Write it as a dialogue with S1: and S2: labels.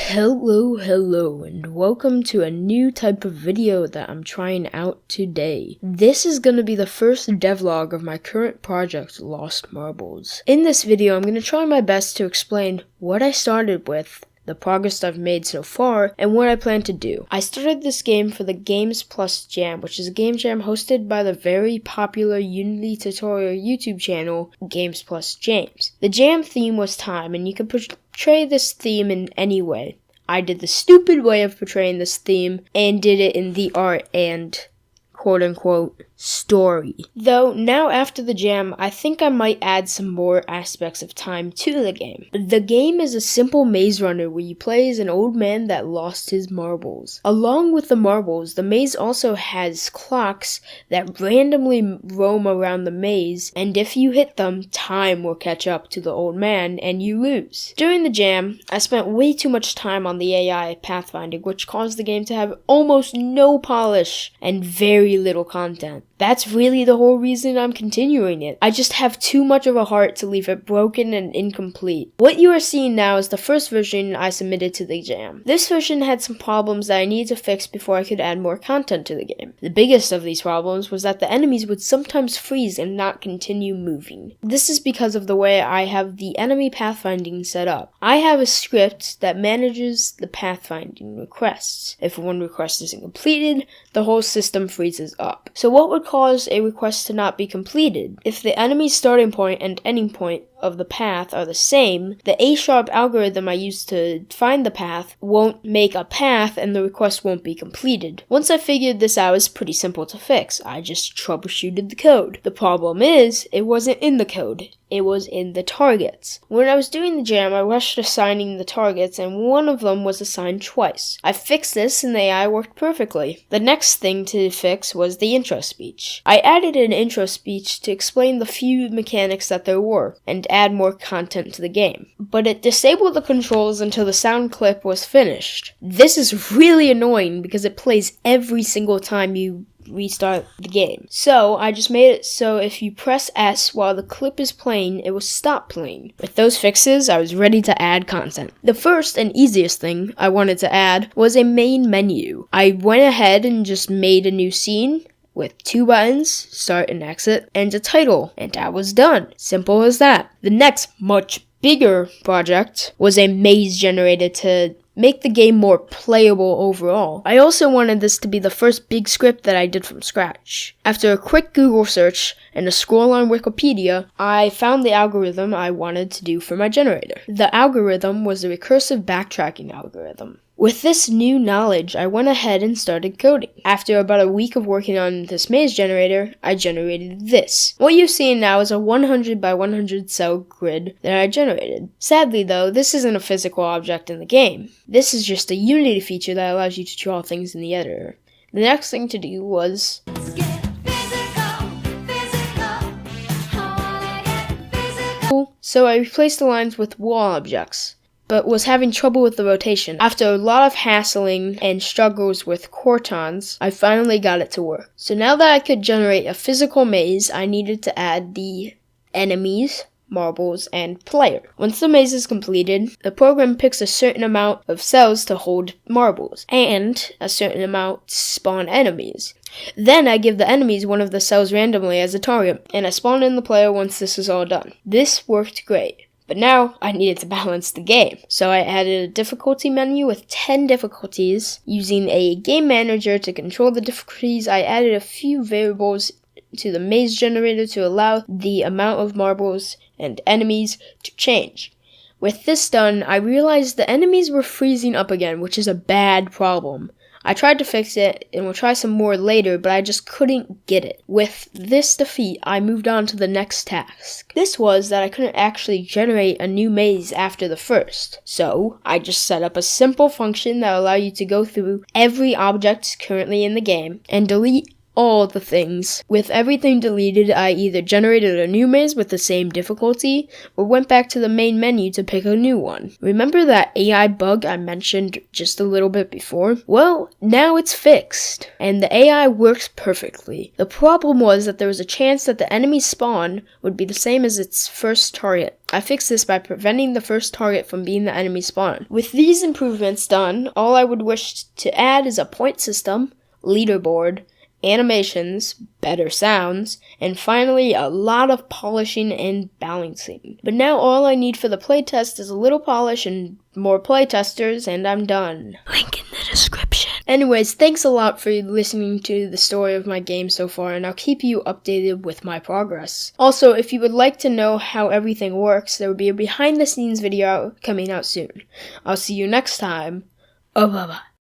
S1: Hello, and welcome to a new type of video that I'm trying out today. This is going to be the first devlog of my current project, Lost Marbles. In this video, I'm going to try my best to explain what I started with, the progress I've made so far, and what I plan to do. I started this game for the Games Plus Jam, which is a game jam hosted by the very popular Unity tutorial YouTube channel, Games Plus James. The jam theme was time, and you could portray this theme in any way. I did the stupid way of portraying this theme, and did it in the art and quote-unquote story. Though now after the jam, I think I might add some more aspects of time to the game. The game is a simple maze runner where you play as an old man that lost his marbles. Along with the marbles, the maze also has clocks that randomly roam around the maze, and if you hit them, time will catch up to the old man and you lose. During the jam, I spent way too much time on the AI pathfinding, which caused the game to have almost no polish and very little content. That's really the whole reason I'm continuing it. I just have too much of a heart to leave it broken and incomplete. What you are seeing now is the first version I submitted to the jam. This version had some problems that I needed to fix before I could add more content to the game. The biggest of these problems was that the enemies would sometimes freeze and not continue moving. This is because of the way I have the enemy pathfinding set up. I have a script that manages the pathfinding requests. If one request isn't completed, the whole system freezes up. So what would cause a request to not be completed? If the enemy's starting point and ending point of the path are the same, the A-sharp algorithm I use to find the path won't make a path and the request won't be completed. Once I figured this out, it's pretty simple to fix. I just troubleshooted the code. The problem is, it wasn't in the code. It was in the targets. When I was doing the jam, I rushed assigning the targets, and one of them was assigned twice. I fixed this, and the AI worked perfectly. The next thing to fix was the intro speech. I added an intro speech to explain the few mechanics that there were, and add more content to the game. But it disabled the controls until the sound clip was finished. This is really annoying because it plays every single time you restart the game. So I just made it so if you press S while the clip is playing, it will stop playing. With those fixes, I was ready to add content. The first and easiest thing I wanted to add was a main menu. I went ahead and just made a new scene with 2 buttons, start and exit, and a title, and I was done. Simple as that. The next, much bigger project was a maze generator to make the game more playable overall. I also wanted this to be the first big script that I did from scratch. After a quick Google search and a scroll on Wikipedia, I found the algorithm I wanted to do for my generator. The algorithm was a recursive backtracking algorithm. With this new knowledge, I went ahead and started coding. After about a week of working on this maze generator, I generated this. What you're seeing now is a 100 by 100 cell grid that I generated. Sadly though, this isn't a physical object in the game. This is just a Unity feature that allows you to draw things in the editor. The next thing to do was so I replaced the lines with wall objects, but was having trouble with the rotation. After a lot of hassling and struggles with Cortons, I finally got it to work. So now that I could generate a physical maze, I needed to add the enemies, marbles, and player. Once the maze is completed, the program picks a certain amount of cells to hold marbles, and a certain amount to spawn enemies. Then I give the enemies one of the cells randomly as a target, and I spawn in the player once this is all done. This worked great. But now, I needed to balance the game. So I added a difficulty menu with 10 difficulties. Using a game manager to control the difficulties, I added a few variables to the maze generator to allow the amount of marbles and enemies to change. With this done, I realized the enemies were freezing up again, which is a bad problem. I tried to fix it, and we'll try some more later, but I just couldn't get it. With this defeat, I moved on to the next task. This was that I couldn't actually generate a new maze after the first. So, I just set up a simple function that will allow you to go through every object currently in the game, and delete all the things. With everything deleted, I either generated a new maze with the same difficulty, or went back to the main menu to pick a new one. Remember that AI bug I mentioned just a little bit before? Well, now it's fixed, and the AI works perfectly. The problem was that there was a chance that the enemy spawn would be the same as its first target. I fixed this by preventing the first target from being the enemy spawn. With these improvements done, all I would wish to add is a point system, leaderboard, animations, better sounds, and finally a lot of polishing and balancing. But now all I need for the playtest is a little polish and more playtesters, and I'm done. Link in the description. Anyways, thanks a lot for listening to the story of my game so far, and I'll keep you updated with my progress. Also, if you would like to know how everything works, there will be a behind the scenes video coming out soon. I'll see you next time. Oh, bye-bye.